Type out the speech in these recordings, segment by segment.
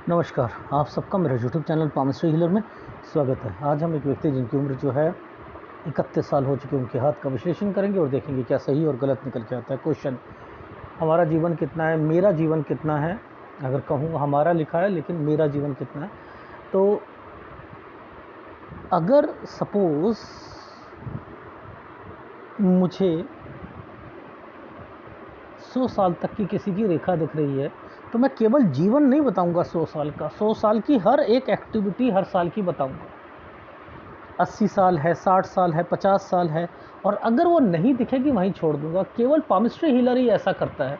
नमस्कार, आप सबका मेरे यूट्यूब चैनल पामिस्ट्री हीलर में स्वागत है। आज हम एक व्यक्ति जिनकी उम्र जो है 31 साल हो चुकी है, उनके हाथ का विश्लेषण करेंगे और देखेंगे क्या सही और गलत निकल के आता है। क्वेश्चन, हमारा जीवन कितना है, मेरा जीवन कितना है। अगर कहूँ हमारा लिखा है लेकिन मेरा जीवन कितना है, तो अगर सपोज़ मुझे 100 साल तक की किसी की रेखा दिख रही है, तो मैं केवल जीवन नहीं बताऊंगा 100 साल का, 100 साल की हर एक एक्टिविटी हर साल की बताऊंगा। 80 साल है, 60 साल है, 50 साल है, और अगर वो नहीं दिखेगी वहीं छोड़ दूंगा। केवल पामिस्ट्री हीलर ही ऐसा करता है,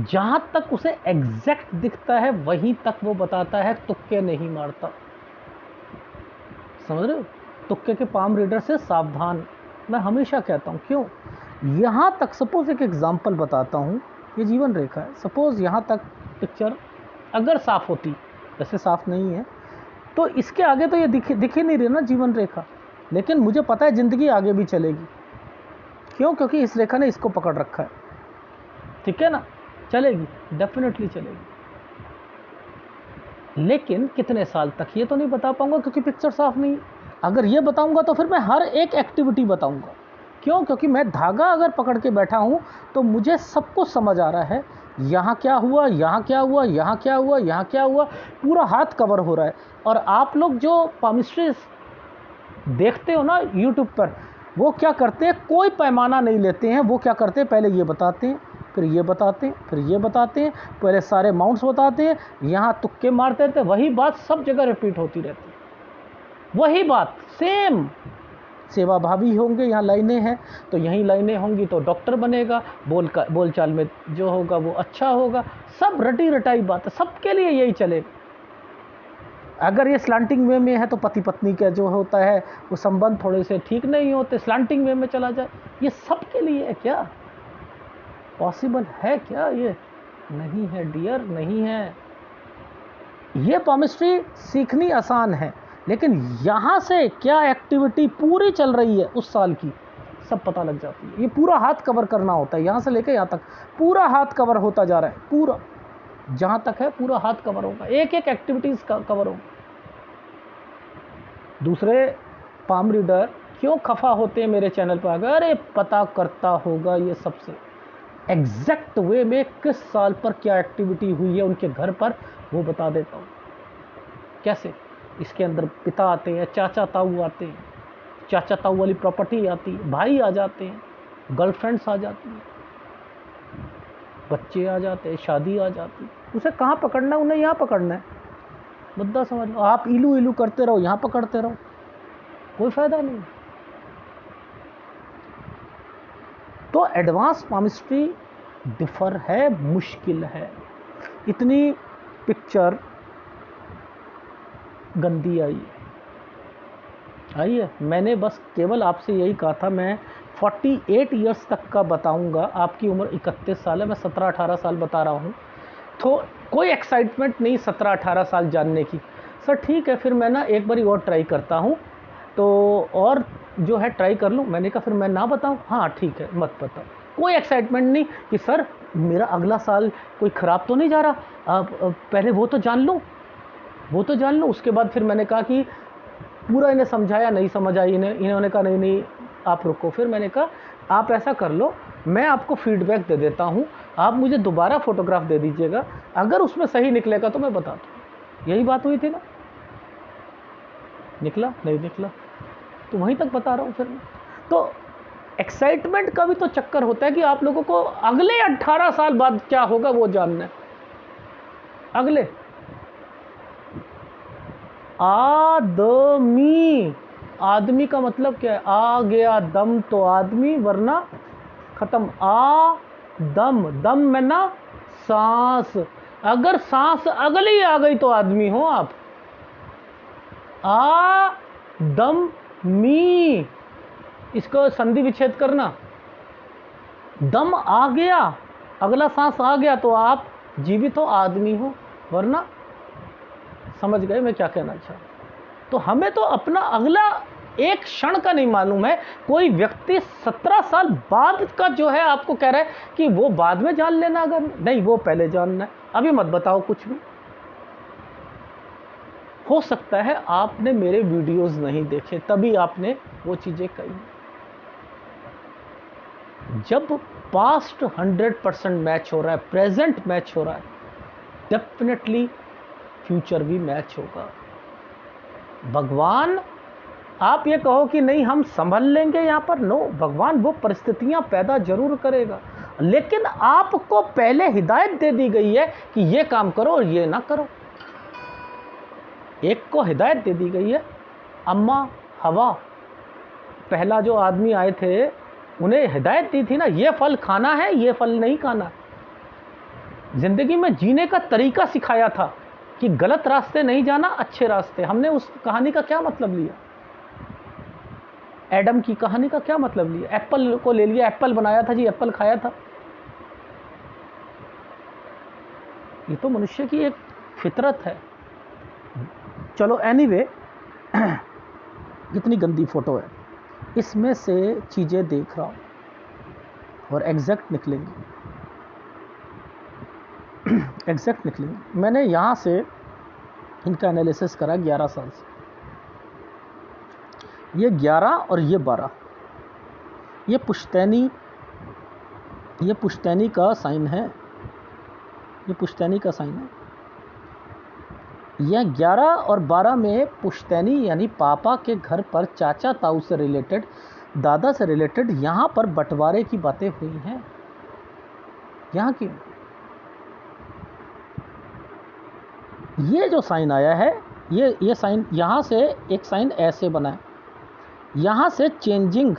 जहां तक उसे एग्जैक्ट दिखता है वहीं तक वो बताता है, तुक्के नहीं मारता। समझ रहे हो? तुक्के के पाम रीडर से सावधान, मैं हमेशा कहता हूँ। क्यों? यहाँ तक सपोज एक एग्जाम्पल बताता हूँ, ये जीवन रेखा है। सपोज यहाँ तक पिक्चर अगर साफ होती, वैसे साफ नहीं है, तो इसके आगे तो ये दिखे नहीं रही ना जीवन रेखा, लेकिन मुझे पता है ज़िंदगी आगे भी चलेगी। क्यों? क्योंकि इस रेखा ने इसको पकड़ रखा है। ठीक है ना? चलेगी, डेफिनेटली चलेगी, लेकिन कितने साल तक ये तो नहीं बता पाऊंगा क्योंकि पिक्चर साफ नहीं। अगर ये बताऊंगा तो फिर मैं हर एक एक्टिविटी बताऊंगा। क्यों? क्योंकि मैं धागा अगर पकड़ के बैठा हूँ तो मुझे सब कुछ समझ आ रहा है, यहाँ क्या हुआ, यहाँ क्या हुआ, यहाँ क्या हुआ, यहाँ क्या हुआ, पूरा हाथ कवर हो रहा है। और आप लोग जो पामिस्ट्री देखते हो ना यूट्यूब पर, वो क्या करते हैं, कोई पैमाना नहीं लेते हैं। वो क्या करते हैं, पहले ये बताते हैं, फिर ये बताते हैं, फिर ये बताते हैं, पहले सारे माउंट्स बताते हैं, यहाँ तुक्के मारते थे। वही बात सब जगह रिपीट होती रहती है, वही बात सेम। सेवा भावी होंगे, यहाँ लाइनें हैं तो यहीं लाइनें होंगी तो डॉक्टर बनेगा, बोलचाल में जो होगा वो अच्छा होगा। सब रटी रटाई बात है, सबके लिए यही चलेगा। अगर ये स्लांटिंग वे में है तो पति पत्नी का जो होता है वो संबंध थोड़े से ठीक नहीं होते, स्लांटिंग वे में चला जाए। ये सबके लिए है क्या? पॉसिबल है क्या? ये नहीं है डियर, नहीं है। ये पामिस्ट्री सीखनी आसान है, लेकिन यहाँ से क्या एक्टिविटी पूरी चल रही है उस साल की सब पता लग जाती है। ये पूरा हाथ कवर करना होता है, यहाँ से लेकर यहाँ तक पूरा हाथ कवर होता जा रहा है। पूरा जहाँ तक है पूरा हाथ कवर होगा, एक एक एक्टिविटीज़ का कवर होगा। दूसरे पाम रीडर क्यों खफा होते हैं मेरे चैनल पर? अगर ये पता करता होगा ये सबसे एग्जैक्ट वे में किस साल पर क्या एक्टिविटी हुई है उनके घर पर, वो बता देता हूँ। कैसे? इसके अंदर पिता आते हैं, चाचा ताऊ आते हैं, चाचा ताऊ वाली प्रॉपर्टी आती है, भाई आ जाते हैं, गर्लफ्रेंड्स आ जाती हैं, बच्चे आ जाते हैं, शादी आ जाती है। उसे कहाँ पकड़ना है? उन्हें यहाँ पकड़ना है। मुद्दा समझ लो। आप इलू इलू करते रहो, यहाँ पकड़ते रहो, कोई फायदा नहीं। तो एडवांस पामिस्ट्री डिफर है, मुश्किल है। इतनी पिक्चर गंदी आई है। मैंने बस केवल आपसे यही कहा था, मैं 48 ईयर्स तक का बताऊंगा। आपकी उम्र 31 साल है, मैं 17-18 साल बता रहा हूँ, तो कोई एक्साइटमेंट नहीं 17-18 साल जानने की। सर ठीक है, फिर मैं ना एक बारी और ट्राई करता हूँ, तो और जो है ट्राई कर लूँ। मैंने कहा फिर मैं ना बताऊँ? हाँ ठीक है, मत बताओ। कोई एक्साइटमेंट नहीं कि सर मेरा अगला साल कोई ख़राब तो नहीं जा रहा, पहले वो तो जान लूँ, वो तो जान लो। उसके बाद फिर मैंने कहा कि पूरा इन्हें समझाया, नहीं समझ आई इन्होंने कहा नहीं आप रुको। फिर मैंने कहा आप ऐसा कर लो, मैं आपको फीडबैक दे देता हूँ, आप मुझे दोबारा फ़ोटोग्राफ दे दीजिएगा, अगर उसमें सही निकलेगा तो मैं बता दूँ। यही बात हुई थी ना? निकला नहीं निकला तो वहीं तक बता रहा हूँ। फिर तो एक्साइटमेंट का भी तो चक्कर होता है कि आप लोगों को अगले 18 साल बाद क्या होगा वो जानना है। अगले आदमी का मतलब क्या है? आ गया दम तो आदमी, वरना खत्म। दम में ना सांस, अगर सांस अगली आ गई तो आदमी हो आप। मी, इसको संधि विच्छेद करना। दम आ गया, अगला सांस आ गया तो आप जीवित हो, आदमी हो, वरना समझ गए मैं क्या कहना चाहता। तो हमें तो अपना अगला एक क्षण का नहीं मालूम है। कोई व्यक्ति 17 साल बाद का जो है आपको कह रहा है कि वो बाद में जान लेना, अगर नहीं वो पहले जानना है। अभी मत बताओ कुछ भी, हो सकता है आपने मेरे वीडियोस नहीं देखे, तभी आपने वो चीज़ें कही। जब पास्ट 100% मैच हो रहा है, प्रेजेंट मैच हो रहा है, डेफिनेटली फ्यूचर भी मैच होगा। भगवान, आप ये कहो कि नहीं हम संभल लेंगे यहाँ पर, नो, भगवान वो परिस्थितियाँ पैदा जरूर करेगा, लेकिन आपको पहले हिदायत दे दी गई है कि ये काम करो और ये ना करो। एक को हिदायत दे दी गई है, अम्मा हवा, पहला जो आदमी आए थे उन्हें हिदायत दी थी ना, ये फल खाना है, ये फल नहीं खाना। जिंदगी में जीने का तरीका सिखाया था कि गलत रास्ते नहीं जाना, अच्छे रास्ते। हमने उस कहानी का क्या मतलब लिया? एडम की कहानी का क्या मतलब लिया? एप्पल को ले लिया, एप्पल बनाया था जी, एप्पल खाया था। ये तो मनुष्य की एक फितरत है। चलो एनीवे, कितनी गंदी फोटो है, इसमें से चीज़ें देख रहा हूँ और एग्जैक्ट निकलेंगी, एग्जैक्ट निकलेंगी। मैंने यहाँ से इनका एनालिसिस करा 11 साल से। ये 11 और ये 12, ये पुश्तैनी का साइन है, ये पुश्तैनी का साइन है। यह 11 और 12 में पुश्तैनी यानी पापा के घर पर चाचा ताऊ से रिलेटेड, दादा से रिलेटेड यहाँ पर बंटवारे की बातें हुई हैं। यहाँ की ये जो साइन आया है, ये साइन, यहाँ से एक साइन ऐसे बना है, यहाँ से चेंजिंग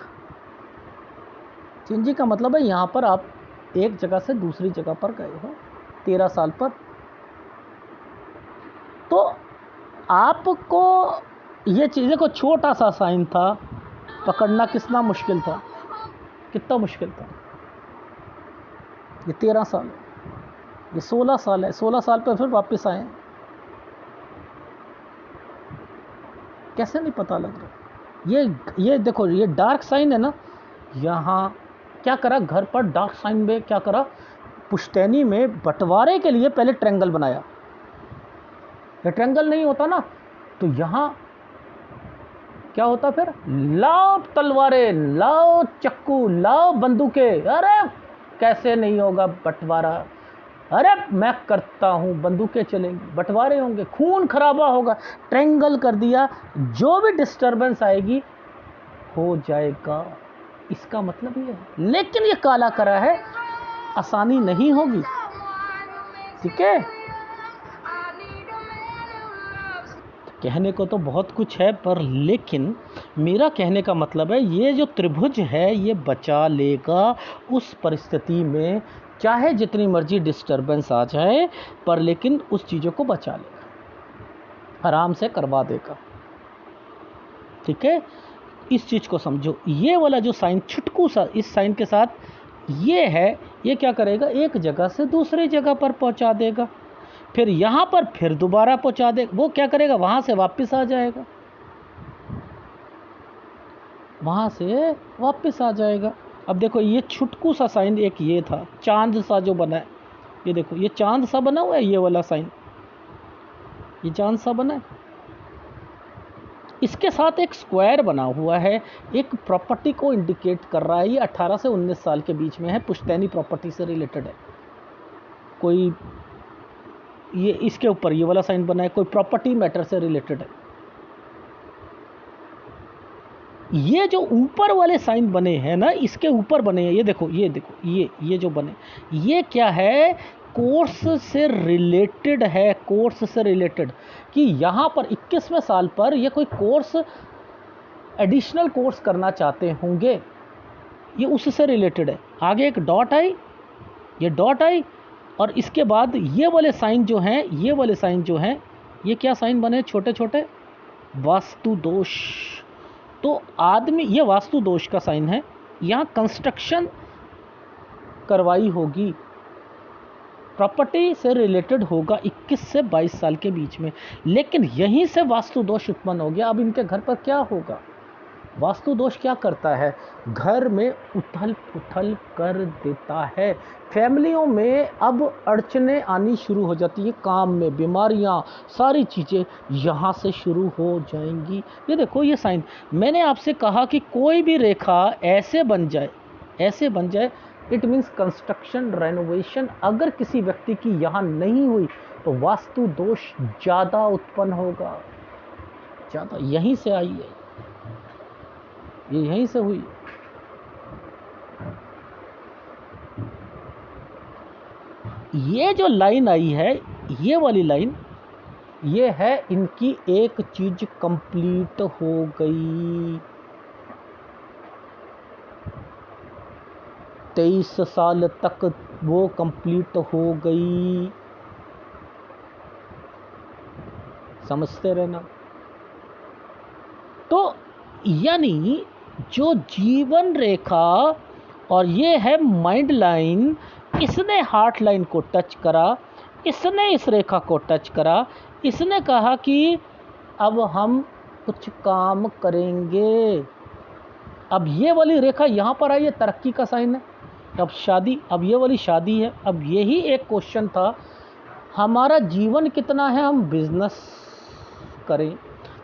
का मतलब है यहाँ पर आप एक जगह से दूसरी जगह पर गए हो 13 साल पर। तो आपको ये चीज़ें को छोटा सा साइन था, पकड़ना कितना मुश्किल था, कितना मुश्किल था। ये 13 साल, ये 16 साल है, 16 साल पर फिर वापस आए, कैसे नहीं पता लग रहा। ये देखो, ये डार्क साइन है ना, यहाँ क्या करा, घर पर डार्क साइन में क्या करा, पुश्तैनी में बंटवारे के लिए पहले ट्रायंगल बनाया। ये ट्रायंगल नहीं होता ना, तो यहाँ क्या होता, फिर लाओ तलवारें, लाओ चक्कू, लाओ बंदूकें। अरे कैसे नहीं होगा बंटवारा, अरे मैं करता हूँ, बंदूकें चलेंगी, बंटवारे होंगे, खून खराबा होगा। ट्रायंगल कर दिया, जो भी डिस्टर्बेंस आएगी हो जाएगा, इसका मतलब ये है। लेकिन ये काला करा है, आसानी नहीं होगी, ठीक है। कहने को तो बहुत कुछ है, पर लेकिन मेरा कहने का मतलब है ये जो त्रिभुज है ये बचा लेगा उस परिस्थिति में, चाहे जितनी मर्जी डिस्टर्बेंस आ जाए, पर लेकिन उस चीज़ों को बचा लेगा, आराम से करवा देगा, ठीक है। इस चीज़ को समझो। ये वाला जो साइन छुटकू सा इस साइन के साथ ये है, ये क्या करेगा, एक जगह से दूसरी जगह पर पहुंचा देगा, फिर यहाँ पर फिर दोबारा पहुंचा दे, वो क्या करेगा, वहाँ से वापस आ जाएगा, वहाँ से वापस आ जाएगा। अब देखो ये छुटकू सा साइन एक ये था, चांद सा जो बना है, ये देखो ये चांद सा बना हुआ है, ये वाला साइन ये चांद सा बना है। इसके साथ एक स्क्वायर बना हुआ है, एक प्रॉपर्टी को इंडिकेट कर रहा है। ये 18 से 19 साल के बीच में है, पुश्तैनी प्रॉपर्टी से रिलेटेड है। कोई ये इसके ऊपर ये वाला साइन बना है, कोई प्रॉपर्टी मैटर से रिलेटेड है। ये जो ऊपर वाले साइन बने हैं ना, इसके ऊपर बने हैं, ये देखो ये जो बने, ये क्या है, कोर्स से रिलेटेड है, कोर्स से रिलेटेड, कि यहाँ पर 21वें साल पर ये कोई कोर्स, एडिशनल कोर्स करना चाहते होंगे, ये उससे रिलेटेड है। आगे एक डॉट आई, ये डॉट आई, और इसके बाद ये वाले साइन जो हैं, ये वाले साइन जो हैं, ये क्या साइन बने, छोटे छोटे वास्तु दोष। तो आदमी, ये वास्तु दोष का साइन है, यहाँ कंस्ट्रक्शन करवाई होगी, प्रॉपर्टी से रिलेटेड होगा 21 से 22 साल के बीच में, लेकिन यहीं से वास्तु दोष उत्पन्न हो गया। अब इनके घर पर क्या होगा, वास्तु दोष क्या करता है? घर में उथल पुथल कर देता है। फैमिलियों में अब अड़चने आनी शुरू हो जाती है, काम में बीमारियां, सारी चीज़ें यहाँ से शुरू हो जाएंगी। ये देखो ये साइन, मैंने आपसे कहा कि कोई भी रेखा ऐसे बन जाए, ऐसे बन जाए, इट मीन्स कंस्ट्रक्शन रेनोवेशन अगर किसी व्यक्ति की यहाँ नहीं हुई तो वास्तु दोष ज़्यादा उत्पन्न होगा। ज़्यादा यहीं से आई है, ये यहीं से हुई। ये जो लाइन आई है, ये वाली लाइन, ये है इनकी एक चीज कंप्लीट हो गई। 23 साल तक वो कंप्लीट हो गई। समझते रहना। तो यानी जो जीवन रेखा और ये है माइंड लाइन, इसने हार्ट लाइन को टच करा, इसने इस रेखा को टच करा, इसने कहा कि अब हम कुछ काम करेंगे। अब ये वाली रेखा यहाँ पर आई है, तरक्की का साइन है। अब शादी, अब ये वाली शादी है। अब यही एक क्वेश्चन था, हमारा जीवन कितना है, हम बिजनेस करें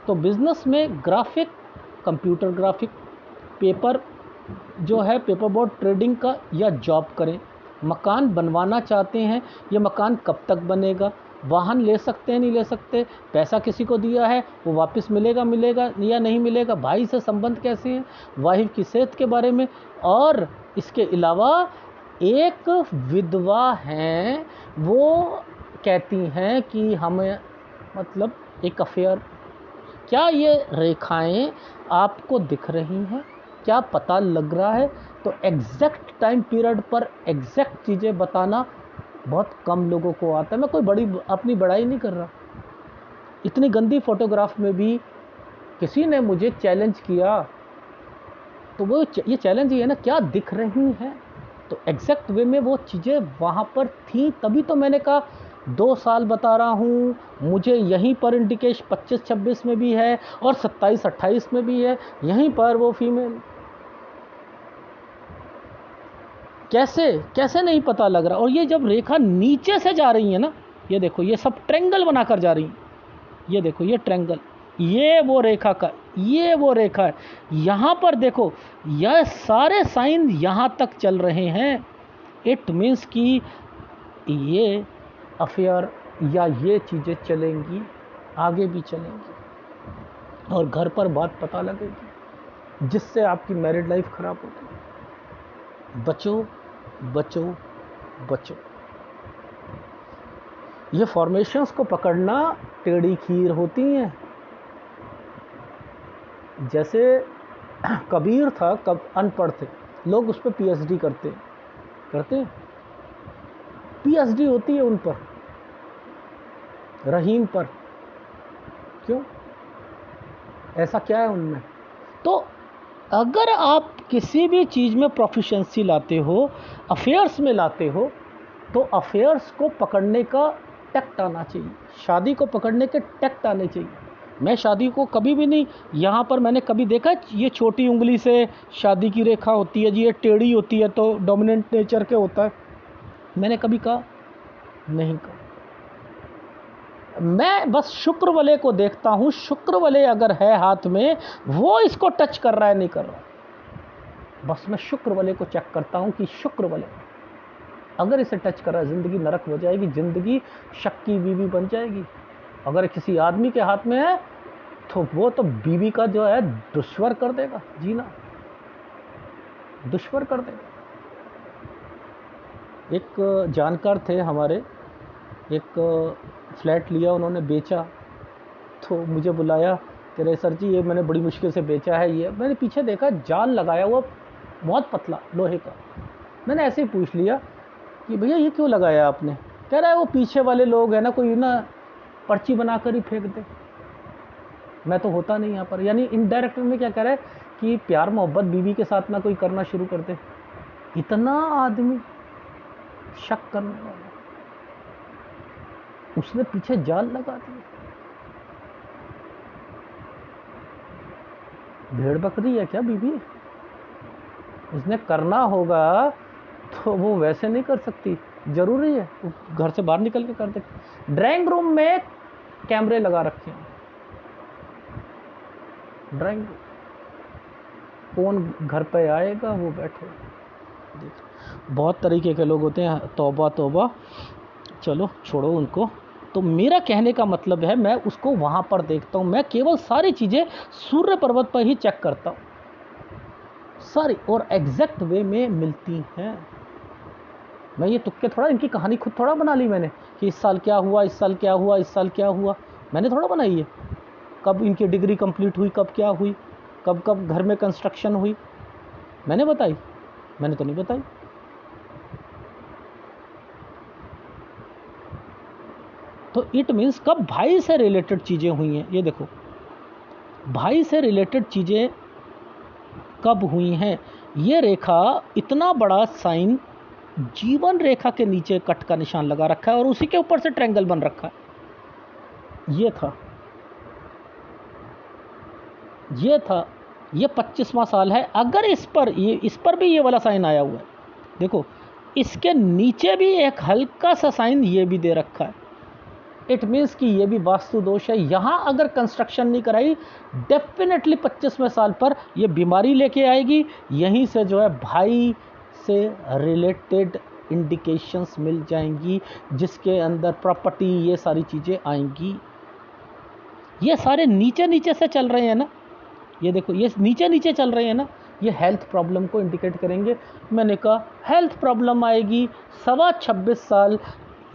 तो बिजनेस में ग्राफिक, कंप्यूटर ग्राफिक, पेपर जो है पेपर बोर्ड ट्रेडिंग का, या जॉब करें। मकान बनवाना चाहते हैं, ये मकान कब तक बनेगा, वाहन ले सकते हैं नहीं ले सकते, पैसा किसी को दिया है वो वापस मिलेगा या नहीं मिलेगा, भाई से संबंध कैसे हैं, वाइफ की सेहत के बारे में। और इसके अलावा एक विधवा हैं, वो कहती हैं कि हमें मतलब एक अफेयर। क्या ये रेखाएं आपको दिख रही हैं? क्या पता लग रहा है? तो एग्जैक्ट टाइम पीरियड पर एग्जैक्ट चीज़ें बताना बहुत कम लोगों को आता है। मैं कोई अपनी बड़ाई नहीं कर रहा। इतनी गंदी फोटोग्राफ में भी किसी ने मुझे चैलेंज किया, तो वो ये चैलेंज ही है ना, क्या दिख रही हैं। तो एग्जैक्ट वे में वो चीज़ें वहाँ पर थी, तभी तो मैंने कहा 2 साल बता रहा हूँ। मुझे यहीं पर इंडिकेशन 25-26 में भी है और 27-28 में भी है, यहीं पर वो फीमेल। कैसे नहीं पता लग रहा। और ये जब रेखा नीचे से जा रही है ना, ये देखो ये सब ट्रेंगल बनाकर जा रही हैं, ये देखो ये ट्रेंगल, ये वो रेखा का, ये वो रेखा है। यहाँ पर देखो यह सारे साइन यहाँ तक चल रहे हैं। इट मीन्स कि ये अफेयर या ये चीज़ें चलेंगी, आगे भी चलेंगी और घर पर बात पता लगेगी, जिससे आपकी मैरिड लाइफ खराब होगी। बचो बचो बचो। ये फॉर्मेशंस को पकड़ना टेढ़ी खीर होती हैं। जैसे कबीर था, कब अनपढ़ थे लोग, उस पर पीएचडी करते हैं। पीएचडी होती है उन पर, रहीम पर। क्यों? ऐसा क्या है उनमें? तो अगर आप किसी भी चीज़ में प्रोफिशिएंसी लाते हो, अफेयर्स में लाते हो, तो अफेयर्स को पकड़ने का टैक्ट आना चाहिए, शादी को पकड़ने के टैक्ट आने चाहिए। मैं शादी को कभी भी नहीं, यहाँ पर मैंने कभी देखा ये छोटी उंगली से शादी की रेखा होती है जी, ये टेढ़ी होती है तो डोमिनेंट नेचर के होता है, मैंने कभी कहा नहीं कहा। मैं बस शुक्र वाले को देखता हूँ, शुक्र वाले अगर है हाथ में, वो इसको टच कर रहा है नहीं कर रहा, बस मैं शुक्र वाले को चेक करता हूँ कि शुक्र वाले अगर इसे टच कर रहा है, ज़िंदगी नरक हो जाएगी, ज़िंदगी शक की बीवी बन जाएगी। अगर किसी आदमी के हाथ में है तो वो तो बीवी का जो है दुश्वर कर देगा, जीना दुश्वर कर देगा। एक जानकार थे हमारे, एक फ्लैट लिया उन्होंने, बेचा, तो मुझे बुलाया, कह रहे सर जी ये मैंने बड़ी मुश्किल से बेचा है। ये मैंने पीछे देखा जाल लगाया हुआ, बहुत पतला लोहे का। मैंने ऐसे ही पूछ लिया कि भैया ये क्यों लगाया आपने? कह रहा है वो पीछे वाले लोग हैं ना, कोई ना पर्ची बनाकर ही फेंक दे, मैं तो होता नहीं यहाँ पर। यानी इनडायरेक्ट में क्या कह रहा है कि प्यार मोहब्बत बीवी के साथ ना कोई करना शुरू कर दे। इतना आदमी शक करने वाला, उसने पीछे जाल लगा दिया। भेड़ बकरी है क्या बीबी? इसने करना होगा तो वो वैसे नहीं कर सकती, जरूरी है वो घर से बाहर निकल के कर दे। ड्राइंग रूम में कैमरे लगा रखे हैं, ड्राइंग, कौन घर पे आएगा वो बैठे देख। बहुत तरीके के लोग होते हैं, तौबा तौबा, चलो छोड़ो उनको। तो मेरा कहने का मतलब है मैं उसको वहाँ पर देखता हूँ, मैं केवल सारी चीज़ें सूर्य पर्वत पर ही चेक करता हूँ सारी, और एग्जैक्ट वे में मिलती हैं। मैं ये तुक्के थोड़ा, इनकी कहानी खुद थोड़ा बना ली मैंने कि इस साल क्या हुआ, इस साल क्या हुआ, इस साल क्या हुआ, मैंने थोड़ा बनाई है। कब इनकी डिग्री कंप्लीट हुई, कब क्या हुई, कब कब घर में कंस्ट्रक्शन हुई, मैंने बताई? मैंने तो नहीं बताई। तो इट मीन्स कब भाई से रिलेटेड चीज़ें हुई हैं, ये देखो भाई से रिलेटेड चीज़ें कब हुई हैं। ये रेखा, इतना बड़ा साइन जीवन रेखा के नीचे कट का निशान लगा रखा है और उसी के ऊपर से ट्रायंगल बन रखा है। ये था, ये 25वां साल है। अगर इस पर भी ये वाला साइन आया हुआ है, देखो इसके नीचे भी एक हल्का सा साइन ये भी दे रखा है। इट मीन्स कि ये भी वास्तु दोष है। यहाँ अगर कंस्ट्रक्शन नहीं कराई, डेफिनेटली 25वें साल पर ये बीमारी लेके आएगी। यहीं से जो है भाई से रिलेटेड इंडिकेशंस मिल जाएंगी, जिसके अंदर प्रॉपर्टी, ये सारी चीज़ें आएंगी। ये सारे नीचे नीचे से चल रहे हैं ना, ये देखो ये नीचे नीचे चल रहे हैं ना, ये हेल्थ प्रॉब्लम को इंडिकेट करेंगे। मैंने कहा हेल्थ प्रॉब्लम आएगी 26 साल,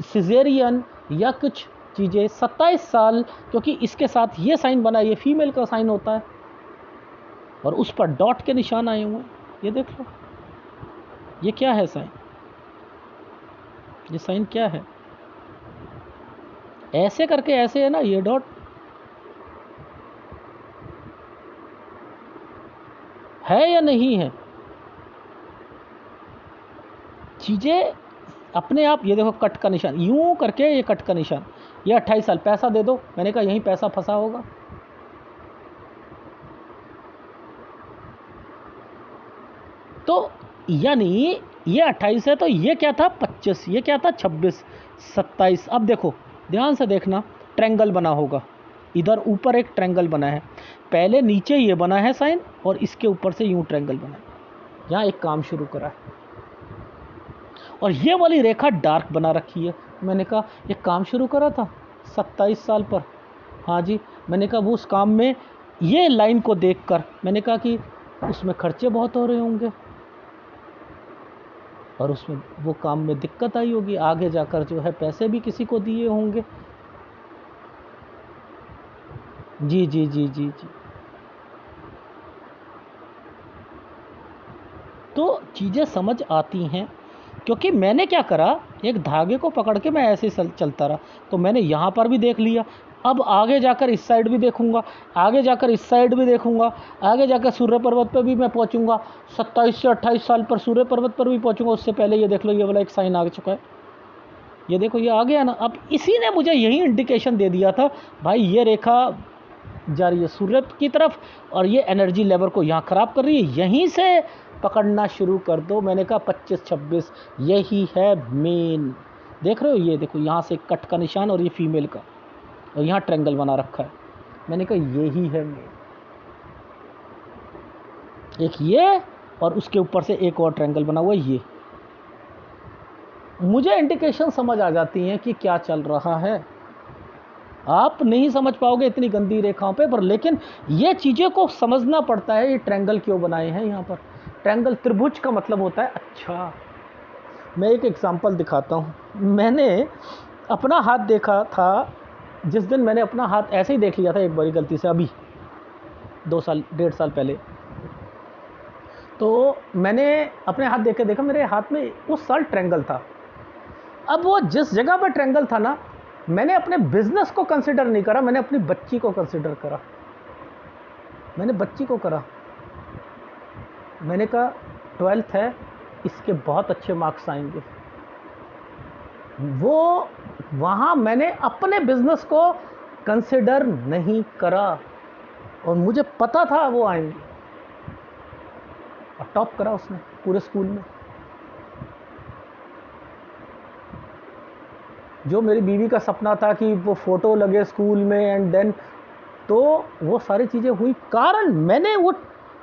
सिजेरियन या कुछ चीज़ें 27 साल, क्योंकि इसके साथ ये साइन बना, ये फीमेल का साइन होता है और उस पर डॉट के निशान आए हुए हैं। ये देख लो, ये क्या है साइन, ये साइन क्या है, ऐसे करके ऐसे है ना, ये डॉट है या नहीं है। चीज़ें अपने आप, ये देखो कट का निशान, यूं करके ये कट का निशान, ये 28 साल, पैसा दे दो, मैंने कहा यहीं पैसा फंसा होगा। तो यानी ये 28 है, तो ये क्या था 25, ये क्या था 26, 27। अब देखो ध्यान से देखना, ट्रायंगल बना होगा, इधर ऊपर एक ट्रायंगल बना है, पहले नीचे ये बना है साइन और इसके ऊपर से यूं ट्रायंगल बना है, यहाँ एक काम शुरू करा है और ये वाली रेखा डार्क बना रखी है। मैंने कहा ये काम शुरू करा था 27 साल पर, हाँ जी। मैंने कहा वो उस काम में, ये लाइन को देखकर मैंने कहा कि उसमें खर्चे बहुत हो रहे होंगे और उसमें वो काम में दिक्कत आई होगी, आगे जाकर जो है पैसे भी किसी को दिए होंगे। जी जी जी जी जी। तो चीज़ें समझ आती हैं, क्योंकि मैंने क्या करा, एक धागे को पकड़ के मैं ऐसे चलता रहा। तो मैंने यहाँ पर भी देख लिया, अब आगे जाकर इस साइड भी देखूंगा, आगे जाकर इस साइड भी देखूंगा, आगे जाकर सूर्य पर्वत पर भी मैं पहुँचूंगा, 27 से 28 साल पर सूर्य पर्वत पर भी पहुँचूंगा। उससे पहले ये देख लो, ये वाला एक साइन आ चुका है, ये देखो ये आ गया ना। अब इसी ने मुझे यही इंडिकेशन दे दिया था, भाई ये रेखा जा रही है सूर्य की तरफ और ये एनर्जी लेवल को यहाँ ख़राब कर रही है, यहीं से पकड़ना शुरू कर दो। मैंने कहा 25-26 यही है मेन। देख रहे हो, ये देखो यहाँ से कट का निशान और ये फीमेल का, और यहाँ ट्रायंगल बना रखा है। मैंने कहा यही है मेन, एक ये और उसके ऊपर से एक और ट्रायंगल बना हुआ ये। मुझे इंडिकेशन समझ आ जाती हैं कि क्या चल रहा है। आप नहीं समझ पाओगे इतनी गंदी रेखाओं पे, पर लेकिन ये चीज़ें को समझना पड़ता है। ये ट्रायंगल क्यों बनाए हैं यहाँ पर, ट्रायंगल त्रिभुज का मतलब होता है। अच्छा, मैं एक एग्जांपल दिखाता हूँ। मैंने अपना हाथ देखा था, जिस दिन मैंने अपना हाथ ऐसे ही देख लिया था एक बारी गलती से, अभी 2 साल 1.5 साल पहले। तो मैंने अपने हाथ देख के देखा, मेरे हाथ में उस साल ट्रायंगल था। अब वो जिस जगह पर ट्रायंगल था ना, मैंने अपने बिजनेस को कंसिडर नहीं करा, मैंने अपनी बच्ची को कंसिडर करा। मैंने बच्ची को करा, मैंने कहा 12th है, इसके बहुत अच्छे मार्क्स आएंगे। वो वहाँ मैंने अपने बिजनेस को कंसिडर नहीं करा और मुझे पता था वो आएंगे। और टॉप करा उसने पूरे स्कूल में। जो मेरी बीवी का सपना था कि वो फोटो लगे स्कूल में एंड देन, तो वो सारी चीज़ें हुई, कारण मैंने वो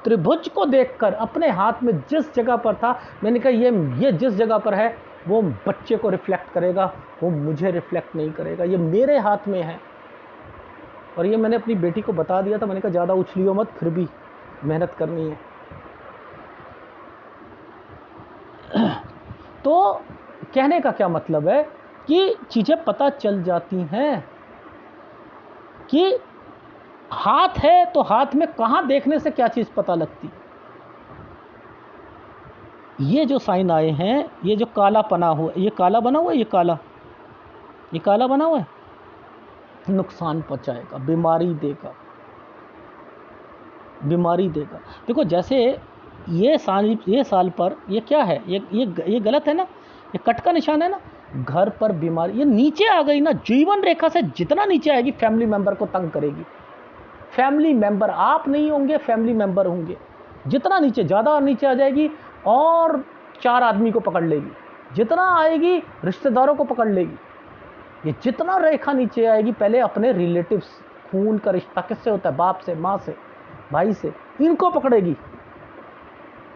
त्रिभुज को देखकर अपने हाथ में जिस जगह पर था, मैंने कहा ये जिस जगह पर है वो बच्चे को रिफ्लेक्ट करेगा, वो मुझे रिफ्लेक्ट नहीं करेगा, ये मेरे हाथ में है। और ये मैंने अपनी बेटी को बता दिया था, मैंने कहा ज़्यादा उछलियो मत, फिर भी मेहनत करनी है। तो कहने का क्या मतलब है कि चीज़ें पता चल जाती हैं कि हाथ है तो हाथ में कहाँ देखने से क्या चीज़ पता लगती। ये जो साइन आए हैं, ये जो काला पना हुआ, ये काला बना हुआ है, ये काला बना हुआ है, नुकसान पहुंचाएगा, बीमारी देगा। देखो जैसे ये साल पर ये क्या है, ये गलत है ना, ये कट का निशान है ना, घर पर बीमारी, ये नीचे आ गई ना, जीवन रेखा से जितना नीचे आएगी फैमिली मेंबर को तंग करेगी। फैमिली मेंबर आप नहीं होंगे, फैमिली मेंबर होंगे। जितना नीचे, ज़्यादा नीचे आ जाएगी और 4 आदमी को पकड़ लेगी, जितना आएगी रिश्तेदारों को पकड़ लेगी। ये जितना रेखा नीचे आएगी, पहले अपने रिलेटिव्स, खून का रिश्ता किससे होता है, बाप से, माँ से, भाई से, इनको पकड़ेगी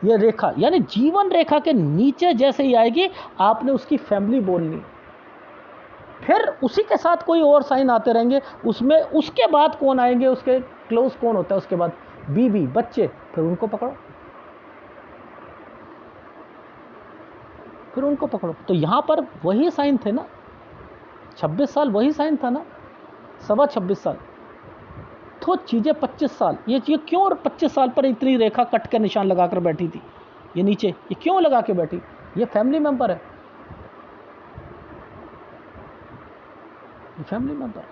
ये रेखा। यानी जीवन रेखा के नीचे जैसे ही आएगी, आपने उसकी फैमिली बोलनी, फिर उसी के साथ कोई और साइन आते रहेंगे, उसमें उसके बाद कौन आएंगे, उसके क्लोज कौन होता है, उसके बाद बीवी, बच्चे, फिर उनको पकड़ो, तो यहां पर वही साइन थे ना, 26 साल वही साइन था ना, 26.25 साल, तो चीजें 25 साल, ये क्यों 25 साल पर इतनी रेखा कट के निशान लगाकर बैठी थी, ये नीचे ये क्यों लगा के बैठी, ये फैमिली मेंबर है, फैमिली मेंबर।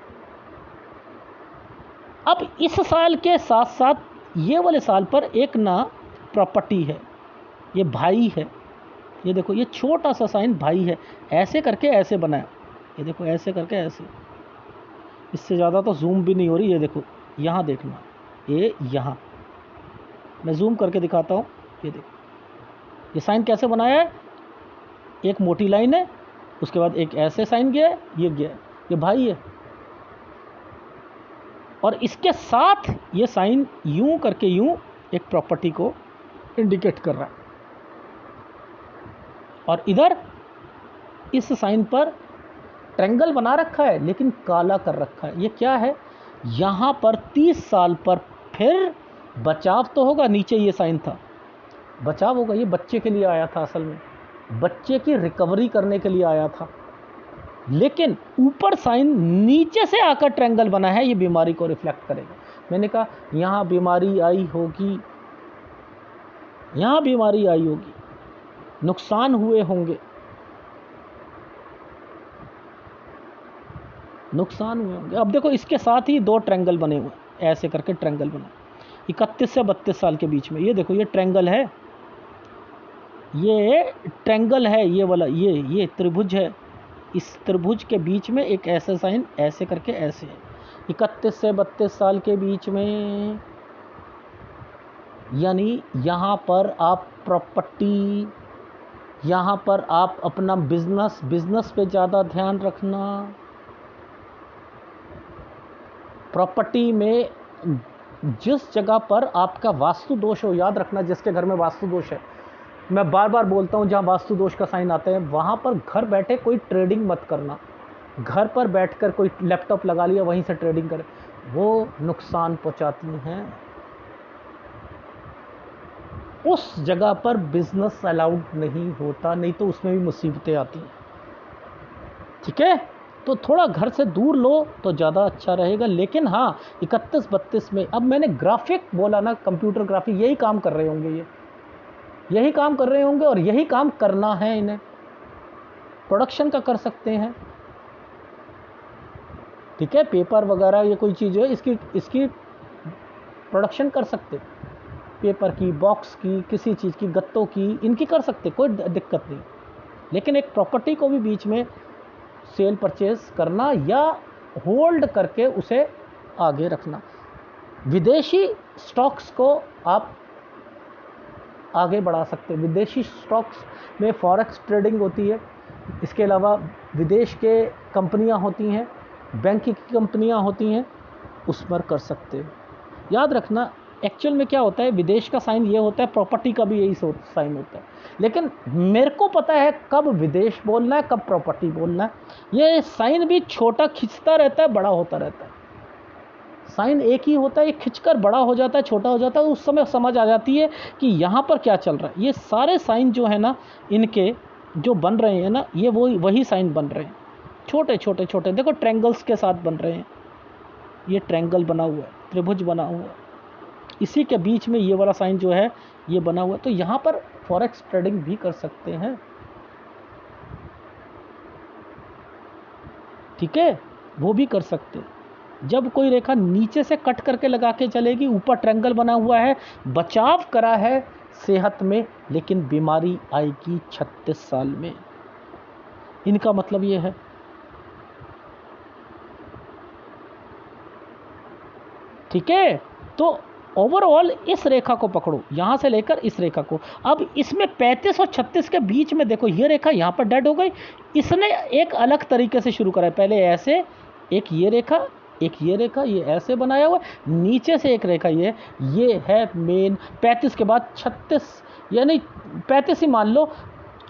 अब इस साल के साथ साथ ये वाले साल पर एक ना प्रॉपर्टी है, ये भाई है, ये देखो ये छोटा सा साइन भाई है, ऐसे करके ऐसे बनाया, ये देखो ऐसे करके ऐसे, इससे ज़्यादा तो जूम भी नहीं हो रही, ये देखो यहाँ देखना, ये यहाँ मैं जूम करके दिखाता हूँ, ये देखो ये साइन कैसे बनाया है, एक मोटी लाइन है, उसके बाद एक ऐसे साइन गया है, ये गया है, ये भाई है, और इसके साथ ये साइन यूं करके यूं एक प्रॉपर्टी को इंडिकेट कर रहा है, और इधर इस साइन पर ट्रायंगल बना रखा है लेकिन काला कर रखा है, ये क्या है, यहाँ पर 30 साल पर फिर बचाव तो होगा, नीचे ये साइन था, बचाव होगा, ये बच्चे के लिए आया था, असल में बच्चे की रिकवरी करने के लिए आया था, लेकिन ऊपर साइन नीचे से आकर ट्रायंगल बना है, ये बीमारी को रिफ्लेक्ट करेगा। मैंने कहा यहाँ बीमारी आई होगी, यहाँ बीमारी आई होगी, नुकसान हुए होंगे, अब देखो इसके साथ ही 2 ट्रायंगल बने हुए, ऐसे करके ट्रायंगल बना 31 से 32 साल के बीच में, ये देखो ये ट्रायंगल है, ये ट्रायंगल है, ये वाला ये त्रिभुज है, इस त्रिभुज के बीच में एक ऐसा साइन ऐसे करके ऐसे है, 31 से 32 साल के बीच में, यानी यहाँ पर आप प्रॉपर्टी, यहाँ पर आप अपना बिजनेस पे ज़्यादा ध्यान रखना, प्रॉपर्टी में जिस जगह पर आपका वास्तु दोष हो, याद रखना जिसके घर में वास्तु दोष है, मैं बार बार बोलता हूँ, जहाँ वास्तु दोष का साइन आता है वहाँ पर घर बैठे कोई ट्रेडिंग मत करना, घर पर बैठकर कोई लैपटॉप लगा लिया वहीं से ट्रेडिंग करे, वो नुकसान पहुँचाती हैं, उस जगह पर बिजनेस अलाउड नहीं होता, नहीं तो उसमें भी मुसीबतें आती हैं, ठीक है, तो थोड़ा घर से दूर लो तो ज़्यादा अच्छा रहेगा। लेकिन हाँ 31-32 में, अब मैंने ग्राफिक बोला ना, कंप्यूटर ग्राफिक, यही काम कर रहे होंगे, यही काम कर रहे होंगे और यही काम करना है इन्हें, प्रोडक्शन का कर सकते हैं, ठीक है, पेपर वगैरह ये कोई चीज़ है, इसकी प्रोडक्शन कर सकते, पेपर की, बॉक्स की, किसी चीज़ की, गत्तों की, इनकी कर सकते, कोई दिक्कत नहीं, लेकिन एक प्रॉपर्टी को भी बीच में सेल परचेज करना या होल्ड करके उसे आगे रखना। विदेशी स्टॉक्स को आप आगे बढ़ा सकते हैं। विदेशी स्टॉक्स में फॉरेक्स ट्रेडिंग होती है, इसके अलावा विदेश के कंपनियां होती हैं, बैंक की कंपनियां होती हैं, उस पर कर सकते हैं। याद रखना एक्चुअल में क्या होता है, विदेश का साइन ये होता है, प्रॉपर्टी का भी यही साइन होता है, लेकिन मेरे को पता है कब विदेश बोलना है, कब प्रॉपर्टी बोलना है। ये साइन भी छोटा खिंचता रहता है, बड़ा होता रहता है। साइन एक ही होता है, ये खिंचकर बड़ा हो जाता है, छोटा हो जाता है, उस समय समझ आ जाती है कि यहाँ पर क्या चल रहा है। ये सारे साइन जो है ना, इनके जो बन रहे हैं ना, ये वही साइन बन रहे हैं, छोटे छोटे छोटे। देखो ट्रायंगल्स के साथ बन रहे हैं, ये ट्रायंगल बना हुआ है, त्रिभुज बना हुआ है, इसी के बीच में ये वाला साइन जो है ये बना हुआ है। तो यहाँ पर फॉरेक्स ट्रेडिंग भी कर सकते हैं, ठीक है, वो भी कर सकते हैं। जब कोई रेखा नीचे से कट करके लगा के चलेगी, ऊपर ट्रायंगल बना हुआ है, बचाव करा है सेहत में, लेकिन बीमारी आएगी 36 साल में। इनका मतलब ये है। ठीक है, तो ओवरऑल इस रेखा को पकड़ो, यहां से लेकर इस रेखा को। अब इसमें 35 और 36 के बीच में देखो, ये रेखा यहां पर डेड हो गई। इसने एक अलग तरीके से शुरू करा है, पहले ऐसे, एक ये रेखा, एक ये रेखा, ये ऐसे बनाया हुआ, नीचे से एक रेखा, ये है मेन। 35 के बाद 36, यानी 35 ही मान लो,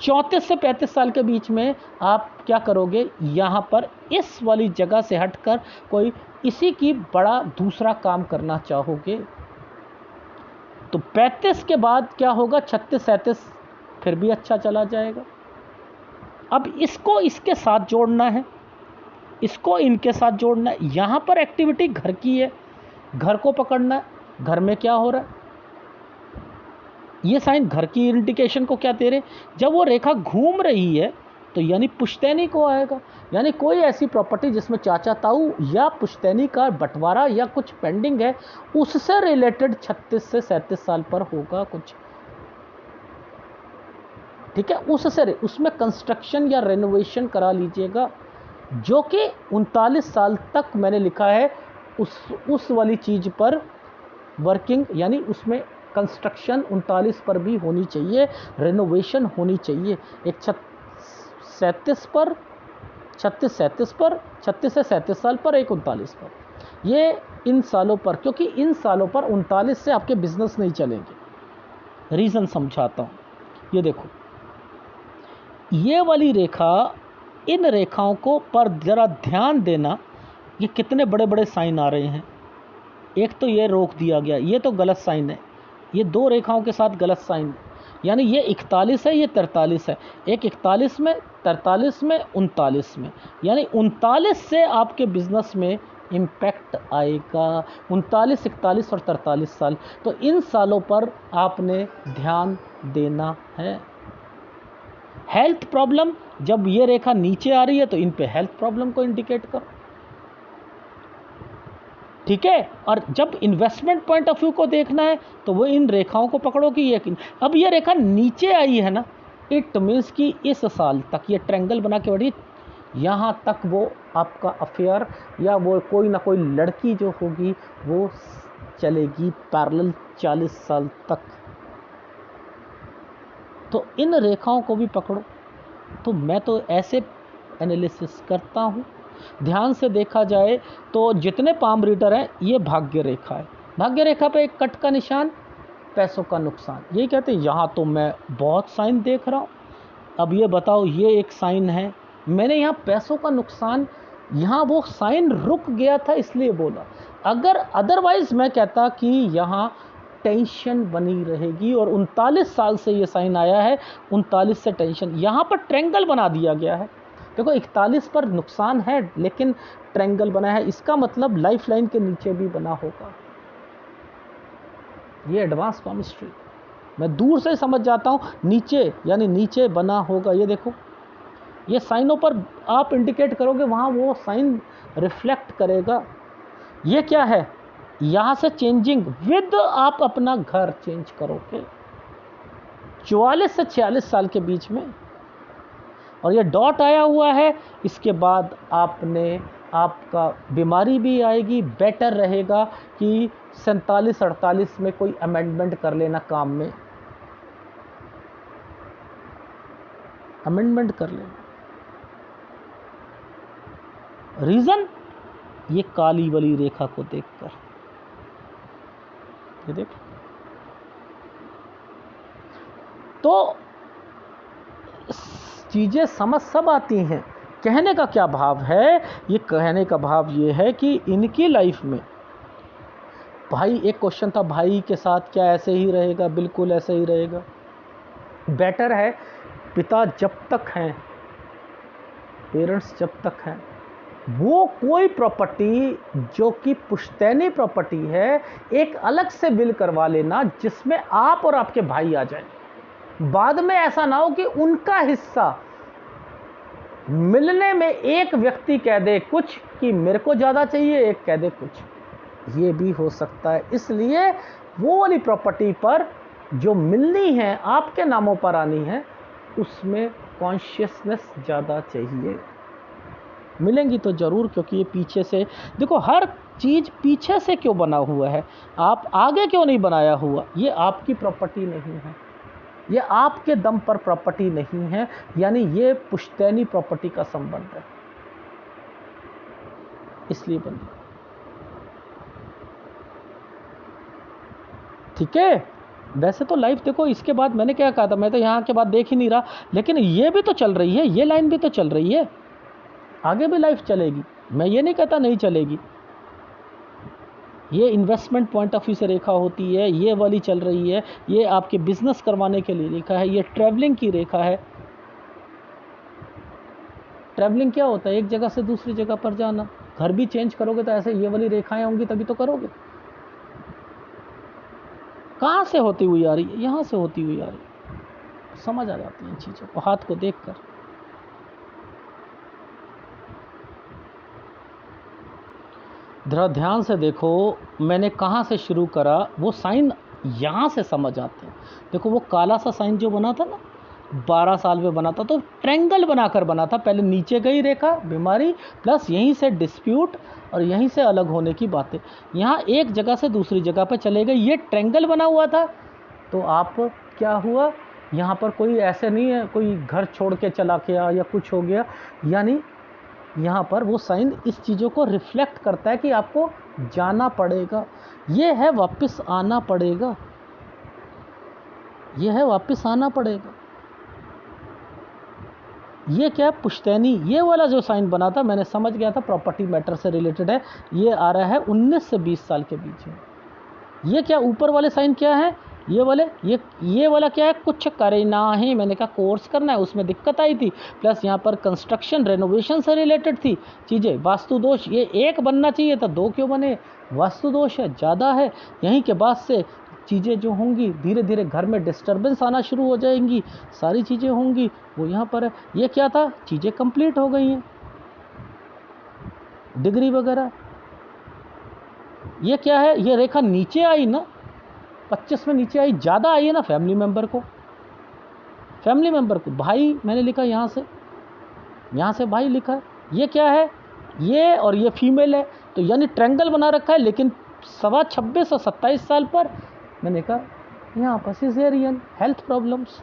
34 से 35 साल के बीच में आप क्या करोगे, यहाँ पर इस वाली जगह से हटकर कोई इसी की बड़ा दूसरा काम करना चाहोगे। तो 35 के बाद क्या होगा, 36 37 फिर भी अच्छा चला जाएगा। अब इसको इसके साथ जोड़ना है, इसको इनके साथ जोड़ना है। यहाँ पर एक्टिविटी घर की है, घर को पकड़ना है। घर में क्या हो रहा है, ये साइन घर की इंडिकेशन को क्या दे रहे, जब वो रेखा घूम रही है तो यानी पुश्तैनी को आएगा, यानी कोई ऐसी प्रॉपर्टी जिसमें चाचा ताऊ या पुश्तैनी का बंटवारा या कुछ पेंडिंग है, उससे रिलेटेड 36 से 37 साल पर होगा कुछ। ठीक है, उसमें कंस्ट्रक्शन या रेनोवेशन करा लीजिएगा, जो कि 39 साल तक मैंने लिखा है उस वाली चीज़ पर वर्किंग, यानी उसमें कंस्ट्रक्शन 39 पर भी होनी चाहिए, रेनोवेशन होनी चाहिए। एक 37 पर, 36 37 पर, 36 से 37 साल पर, एक 39 पर। ये इन सालों पर, क्योंकि इन सालों पर 39 से आपके बिजनेस नहीं चलेंगे। रीज़न समझाता हूँ, ये देखो, ये वाली रेखा, इन रेखाओं को पर ज़रा ध्यान देना, ये कितने बड़े बड़े साइन आ रहे हैं। एक तो ये रोक दिया गया, ये तो गलत साइन है, ये दो रेखाओं के साथ गलत साइन, यानी ये 41 है, ये 43 है, एक 41 में, 43 में, 39 में, यानी 39 से आपके बिजनेस में इम्पैक्ट आएगा। 39, 41 और 43 साल, तो इन सालों पर आपने ध्यान देना है। हेल्थ प्रॉब्लम, जब ये रेखा नीचे आ रही है तो इन पे हेल्थ प्रॉब्लम को इंडिकेट करो। ठीक है, और जब इन्वेस्टमेंट पॉइंट ऑफ व्यू को देखना है तो वो इन रेखाओं को पकड़ो कि ये, अब ये रेखा नीचे आई है ना, इट मीन्स कि इस साल तक ये ट्रायंगल बना के बढ़ी, यहाँ तक वो आपका अफेयर या वो कोई ना कोई लड़की जो होगी वो चलेगी पैरेलल 40 साल तक। तो इन रेखाओं को भी पकड़ो। तो मैं तो ऐसे एनालिसिस करता हूँ। ध्यान से देखा जाए तो जितने पाम रीडर हैं, ये भाग्य रेखा है, भाग्य रेखा पे एक कट का निशान, पैसों का नुकसान। ये कहते हैं यहाँ तो मैं बहुत साइन देख रहा हूँ, अब ये बताओ, ये एक साइन है, मैंने यहाँ पैसों का नुकसान, यहाँ वो साइन रुक गया था इसलिए बोला। अगर अदरवाइज मैं कहता कि यहाँ टेंशन बनी रहेगी, और 39 साल से ये साइन आया है, 39 से टेंशन। यहाँ पर ट्रायंगल बना दिया गया है, देखो 41 पर नुकसान है लेकिन ट्रायंगल बना है, इसका मतलब लाइफ लाइन के नीचे भी बना होगा। ये एडवांस पामिस्ट्री, मैं दूर से समझ जाता हूँ, नीचे यानी नीचे बना होगा। ये देखो, ये साइनों पर आप इंडिकेट करोगे, वहाँ वो साइन रिफ्लेक्ट करेगा। ये क्या है, यहाँ से चेंजिंग विद आप अपना घर चेंज करोगे 44 से 46 साल के बीच में, और ये डॉट आया हुआ है, इसके बाद आपका बीमारी भी आएगी। बेटर रहेगा कि 47 48 में कोई अमेंडमेंट कर लेना काम में, अमेंडमेंट कर लेना। रीजन, ये काली वाली रेखा को देखकर, ये देख। तो चीजें समझ सब आती हैं। कहने का क्या भाव है, ये कहने का भाव ये है कि इनकी लाइफ में भाई, एक क्वेश्चन था, भाई के साथ क्या ऐसे ही रहेगा? बिल्कुल ऐसे ही रहेगा। बेटर है पिता जब तक हैं, पेरेंट्स जब तक हैं, वो कोई प्रॉपर्टी जो कि पुश्तैनी प्रॉपर्टी है एक अलग से बिल करवा लेना, जिसमें आप और आपके भाई आ जाए। बाद में ऐसा ना हो कि उनका हिस्सा मिलने में एक व्यक्ति कह दे कुछ कि मेरे को ज़्यादा चाहिए, एक कह दे कुछ, ये भी हो सकता है। इसलिए वो वाली प्रॉपर्टी पर जो मिलनी है, आपके नामों पर आनी है, उसमें कॉन्शियसनेस ज़्यादा चाहिए। मिलेंगी तो ज़रूर, क्योंकि ये पीछे से देखो, हर चीज़ पीछे से क्यों बना हुआ है, आप आगे क्यों नहीं बनाया हुआ? ये आपकी प्रॉपर्टी नहीं है, ये आपके दम पर प्रॉपर्टी नहीं है, यानी ये पुश्तैनी प्रॉपर्टी का संबंध है, इसलिए बनी। ठीक है। वैसे तो लाइफ देखो, इसके बाद मैंने क्या कहा था, मैं तो यहाँ के बाद देख ही नहीं रहा, लेकिन ये भी तो चल रही है, ये लाइन भी तो चल रही है, आगे भी लाइफ चलेगी, मैं ये नहीं कहता नहीं चलेगी। ये इन्वेस्टमेंट पॉइंट ऑफ व्यू से रेखा होती है, ये वाली चल रही है, ये आपके बिजनेस करवाने के लिए रेखा है, ये ट्रैवलिंग की रेखा है। ट्रैवलिंग क्या होता है? एक जगह से दूसरी जगह पर जाना। घर भी चेंज करोगे तो ऐसे ये वाली रेखाएं होंगी तभी तो करोगे। कहाँ से होती हुई आ रही है? यहाँ से होती हुई आ रही है। समझ आ जाती है इन चीज़ों को हाथ को देखकर। जरा ध्यान से देखो, मैंने कहाँ से शुरू करा, वो साइन यहाँ से समझ आते हैं। देखो वो काला सा साइन जो बना था ना, 12 साल में बना था, तो ट्रायंगल बनाकर बना था। पहले नीचे गई रेखा बीमारी, प्लस यहीं से डिस्प्यूट और यहीं से अलग होने की बातें, यहाँ एक जगह से दूसरी जगह पर चले गए, ये ट्रायंगल बना हुआ था। तो आप क्या हुआ, यहाँ पर कोई ऐसे नहीं है कोई घर छोड़ के चला गया या कुछ हो गया, यानी यहाँ पर वो साइन इस चीज़ों को रिफ्लेक्ट करता है कि आपको जाना पड़ेगा, ये है वापस आना पड़ेगा, ये है वापस आना पड़ेगा। ये क्या है? पुश्तैनी, ये वाला जो साइन बना था, मैंने समझ गया था प्रॉपर्टी मैटर से रिलेटेड है। ये आ रहा है 19 से 20 साल के बीच में। ये क्या ऊपर वाले साइन क्या है? ये वाले, ये वाला क्या है? कुछ करना है, मैंने कहा कोर्स करना है, उसमें दिक्कत आई थी। प्लस यहाँ पर कंस्ट्रक्शन रेनोवेशन से रिलेटेड थी चीज़ें। वास्तु दोष, ये एक बनना चाहिए था, 2 क्यों बने? वास्तु दोष है, ज़्यादा है। यहीं के बाद से चीज़ें जो होंगी, धीरे धीरे घर में डिस्टर्बेंस आना शुरू हो जाएंगी, सारी चीज़ें होंगी, वो यहाँ पर है। ये क्या था? चीज़ें कंप्लीट हो गई हैं, डिग्री वगैरह। ये क्या है? ये रेखा नीचे आई ना, 25 में नीचे आई, ज़्यादा आई है ना फैमिली मेंबर को, फैमिली मेंबर को। भाई मैंने लिखा यहाँ से भाई लिखा है। ये क्या है? ये और ये फीमेल है, तो यानी ट्रायंगल बना रखा है, लेकिन 26 और 27 साल पर मैंने कहा यहाँ पर सिजेरियन, हेल्थ प्रॉब्लम्स।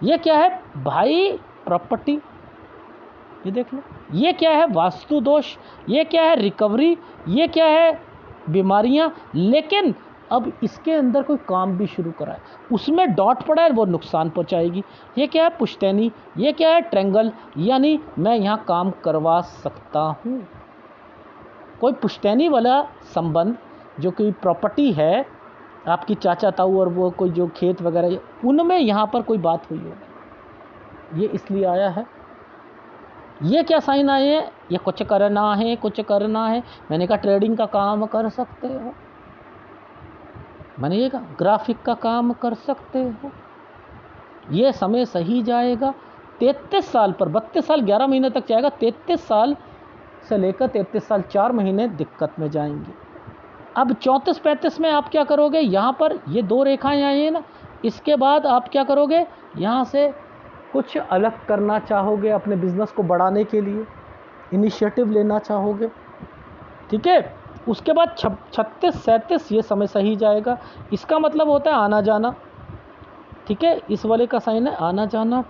ये क्या है? भाई प्रॉपर्टी, ये देख लो। ये क्या है? वास्तु दोष। ये क्या है? रिकवरी। ये क्या है? बीमारियां। लेकिन अब इसके अंदर कोई काम भी शुरू करा है, उसमें डॉट पड़ा है, वो नुकसान पहुंचाएगी। ये क्या है? पुश्तैनी। ये क्या है? ट्रायंगल, यानी मैं यहाँ काम करवा सकता हूँ। कोई पुश्तैनी वाला संबंध जो कोई प्रॉपर्टी है, आपकी चाचा ताऊ और वो कोई जो खेत वगैरह, उनमें यहाँ पर कोई बात हुई होगी, ये इसलिए आया है। ये क्या साइन आए हैं? ये कुछ करना है, कुछ करना है। मैंने कहा ट्रेडिंग का काम कर सकते हो, मैंने ये कहा ग्राफिक का काम कर सकते हो। ये समय सही जाएगा 33 साल पर, 32 साल 11 महीने तक जाएगा, 33 साल से लेकर 33 साल 4 महीने दिक्कत में जाएंगे। अब 34-35 में आप क्या करोगे? यहाँ पर ये 2 रेखाएं आई हैं ना, इसके बाद आप क्या करोगे? यहाँ से कुछ अलग करना चाहोगे, अपने बिजनेस को बढ़ाने के लिए इनिशिएटिव लेना चाहोगे, ठीक है। उसके बाद 36-37 ये समय सही जाएगा। इसका मतलब होता है आना जाना, ठीक है, इस वाले का साइन है आना जाना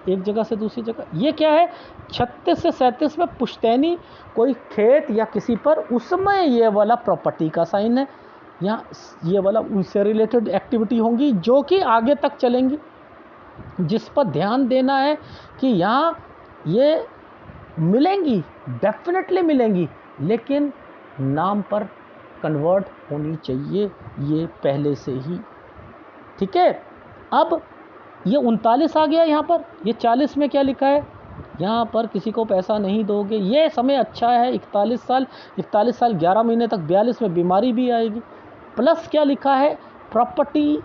एक जगह से दूसरी जगह। ये क्या है, 36 से 37 में पुश्तैनी कोई खेत या किसी पर, उसमें ये वाला प्रॉपर्टी का साइन है। यहाँ ये वाला उनसे रिलेटेड एक्टिविटी होंगी जो कि आगे तक चलेंगी, जिस पर ध्यान देना है कि यहाँ ये मिलेंगी, डेफिनेटली मिलेंगी, लेकिन नाम पर कन्वर्ट होनी चाहिए ये पहले से ही। ठीक है, अब ये 39 आ गया यहाँ पर। ये 40 में क्या लिखा है, यहाँ पर किसी को पैसा नहीं दोगे, ये समय अच्छा है 41 साल, 41 साल 11 महीने तक, 42 में बीमारी भी आएगी। प्लस क्या लिखा है, property,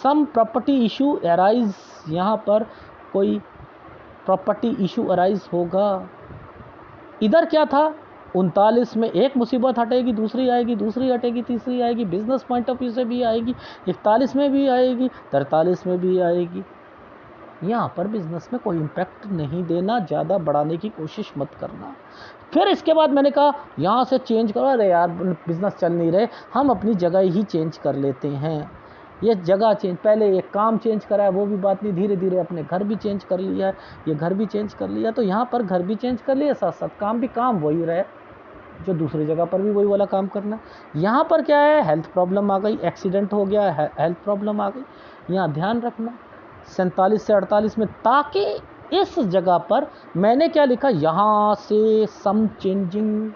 sum property issue arise, यहाँ पर कोई प्रॉपर्टी इशू अराइज होगा। इधर क्या था, 39 में एक मुसीबत हटेगी, दूसरी आएगी, दूसरी हटेगी, तीसरी आएगी, बिजनेस पॉइंट ऑफ व्यू से भी आएगी, 41 में भी आएगी, 43 में भी आएगी। यहाँ पर बिजनेस में कोई इम्पैक्ट नहीं देना, ज़्यादा बढ़ाने की कोशिश मत करना। फिर इसके बाद मैंने कहा यहाँ से चेंज करो, अरे यार बिजनेस चल नहीं रहे, हम अपनी जगह ही चेंज कर लेते हैं। ये जगह चेंज, पहले ये काम चेंज करा है वो भी बात नहीं, धीरे धीरे अपने घर भी चेंज कर लिया है, ये घर भी चेंज कर लिया, तो यहाँ पर घर भी चेंज कर लिया, साथ साथ काम भी, काम वही रहे जो दूसरी जगह पर भी वही वाला काम करना। यहाँ पर क्या है, हेल्थ प्रॉब्लम आ गई, एक्सीडेंट हो गया, हेल्थ प्रॉब्लम आ गई, यहाँ ध्यान रखना 47 से 48 में। ताकि इस जगह पर मैंने क्या लिखा, यहाँ से सम चेंजिंग,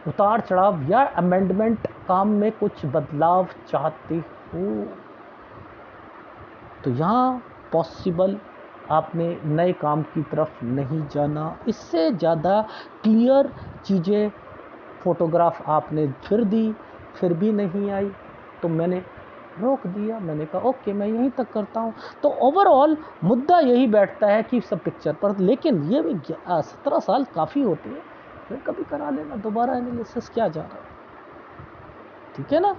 उतार चढ़ाव या अमेंडमेंट, काम में कुछ बदलाव चाहते हो तो यहाँ पॉसिबल, आपने नए काम की तरफ नहीं जाना। इससे ज़्यादा क्लियर चीज़ें, फोटोग्राफ आपने फिर दी, फिर भी नहीं आई, तो मैंने रोक दिया। मैंने कहा ओके मैं यहीं तक करता हूँ। तो ओवरऑल मुद्दा यही बैठता है कि सब पिक्चर पर, लेकिन ये भी 17 साल काफ़ी होती है, फिर कभी करा लेना, दोबारा एनालिसिस क्या जा रहा है। ठीक है ना,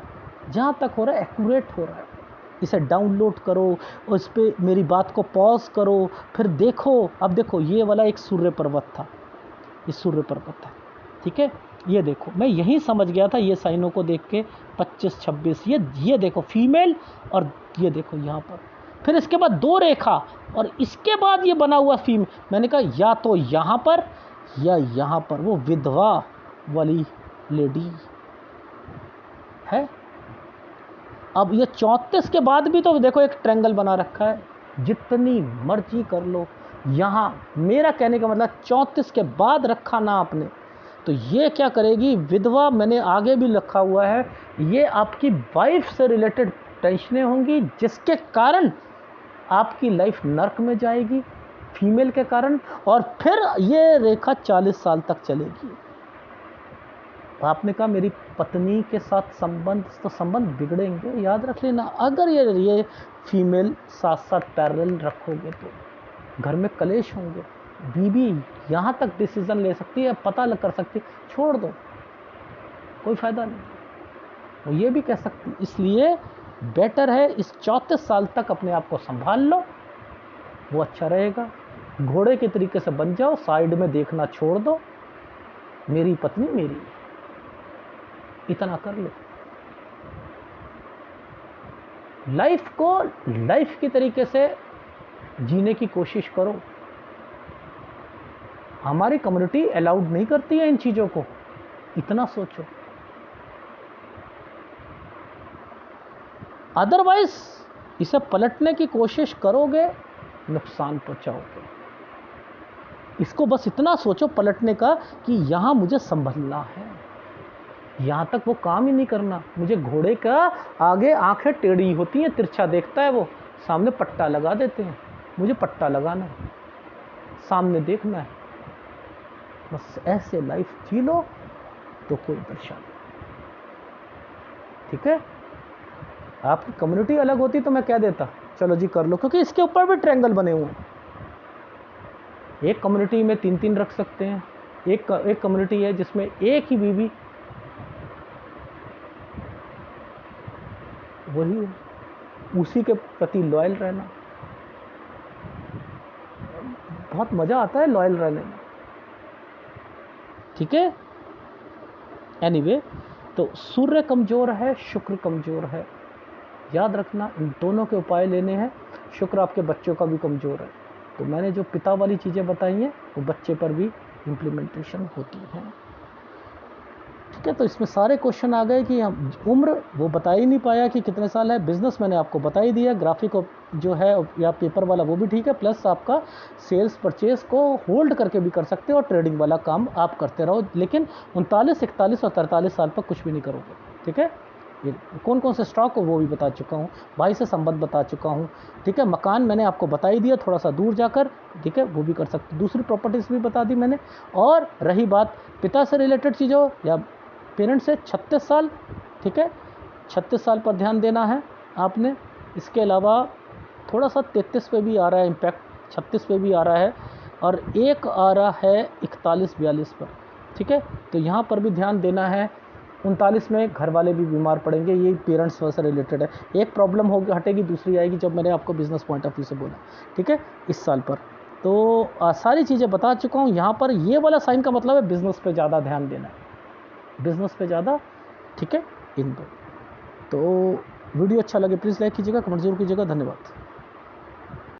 जहाँ तक हो रहा है एक्यूरेट हो रहा है, इसे डाउनलोड करो, उस पर मेरी बात को पॉज करो, फिर देखो। अब देखो ये वाला एक सूर्य पर्वत था, ये सूर्य पर्वत है, ठीक है, ये देखो मैं यही समझ गया था ये साइनों को देख के, 25 26, ये देखो फीमेल, और ये देखो यहाँ पर, फिर इसके बाद 2 रेखा, और इसके बाद ये बना हुआ फीमेल। मैंने कहा या तो यहाँ पर या यहाँ पर, वो विधवा वाली लेडी है। अब ये 34 के बाद भी तो देखो एक ट्रायंगल बना रखा है, जितनी मर्जी कर लो। यहाँ मेरा कहने का मतलब 34 के बाद रखा ना आपने, तो ये क्या करेगी विधवा, मैंने आगे भी लिखा हुआ है, ये आपकी वाइफ से रिलेटेड टेंशनें होंगी, जिसके कारण आपकी लाइफ नर्क में जाएगी फीमेल के कारण, और फिर ये रेखा 40 साल तक चलेगी। आपने कहा मेरी पत्नी के साथ संबंध, तो संबंध बिगड़ेंगे, याद रख लेना। अगर ये फीमेल साथ साथ पैरेलल रखोगे तो घर में कलेश होंगे। बीवी यहाँ तक डिसीजन ले सकती है, पता कर सकती, छोड़ दो कोई फ़ायदा नहीं, वो ये भी कह सकती। इसलिए बेटर है इस 34 साल तक अपने आप को संभाल लो, वो अच्छा रहेगा। घोड़े के तरीके से बन जाओ, साइड में देखना छोड़ दो, मेरी पत्नी मेरी, इतना कर लो। लाइफ को लाइफ की तरीके से जीने की कोशिश करो। हमारी कम्युनिटी अलाउड नहीं करती है इन चीज़ों को, इतना सोचो। अदरवाइज इसे पलटने की कोशिश करोगे, नुकसान पहुंचाओगे। इसको बस इतना सोचो पलटने का कि यहाँ मुझे संभलना है, यहाँ तक वो काम ही नहीं करना। मुझे घोड़े का आगे आंखें टेढ़ी होती हैं, तिरछा देखता है वो, सामने पट्टा लगा देते हैं, मुझे पट्टा लगाना है, सामने देखना है, बस ऐसे लाइफ जी लो तो कोई परेशानी। ठीक है, आपकी कम्युनिटी अलग होती तो मैं कह देता चलो जी कर लो, क्योंकि इसके ऊपर भी ट्रायंगल बने हुए हैं। एक कम्युनिटी में 3-3 रख सकते हैं, एक कम्युनिटी है जिसमें एक ही बीवी, वही उसी के प्रति लॉयल रहना, बहुत मज़ा आता है लॉयल रहने में। ठीक है, एनीवे, तो सूर्य कमज़ोर है, शुक्र कमज़ोर है, याद रखना इन दोनों के उपाय लेने हैं। शुक्र आपके बच्चों का भी कमज़ोर है, तो मैंने जो पिता वाली चीज़ें बताई हैं वो बच्चे पर भी इम्प्लीमेंटेशन होती हैं। ठीक है, तो इसमें सारे क्वेश्चन आ गए कि हम उम्र वो बता ही नहीं पाया कि कितने साल है। बिजनेस मैंने आपको बता ही दिया, ग्राफिक जो है या पेपर वाला वो भी ठीक है, प्लस आपका सेल्स परचेज को होल्ड करके भी कर सकते हो और ट्रेडिंग वाला काम आप करते रहो, लेकिन 39, 41 और 43 साल पर कुछ भी नहीं करोगे। ठीक है, ये कौन कौन से स्टॉक हो वो भी बता चुका हूँ, भाई से संबंध बता चुका हूँ। ठीक है, मकान मैंने आपको बता ही दिया, थोड़ा सा दूर जाकर, ठीक है, वो भी कर सकते, दूसरी प्रॉपर्टीज़ भी बता दी मैंने। और रही बात पिता से रिलेटेड चीज़ों या पेरेंट्स से 36 साल, ठीक है, 36 साल पर ध्यान देना है आपने। इसके अलावा थोड़ा सा 33 पे भी आ रहा है इम्पैक्ट, 36 पे भी आ रहा है, और एक आ रहा है 41-42 पर। ठीक है, तो यहाँ पर भी ध्यान देना है। 39 में घर वाले भी बीमार पड़ेंगे, ये पेरेंट्स से रिलेटेड है। एक प्रॉब्लम होगी हटेगी, दूसरी आएगी, जब मैंने आपको बिजनेस पॉइंट ऑफ व्यू से बोला। ठीक है, इस साल पर तो सारी चीज़ें बता चुका हूँ। यहाँ पर ये वाला साइन का मतलब है बिज़नेस पे ज़्यादा ध्यान देना है, बिज़नेस पे ज़्यादा। ठीक है, इन दो। तो वीडियो अच्छा लगे प्लीज़ लाइक कीजिएगा, कमेंट जरूर कीजिएगा। धन्यवाद।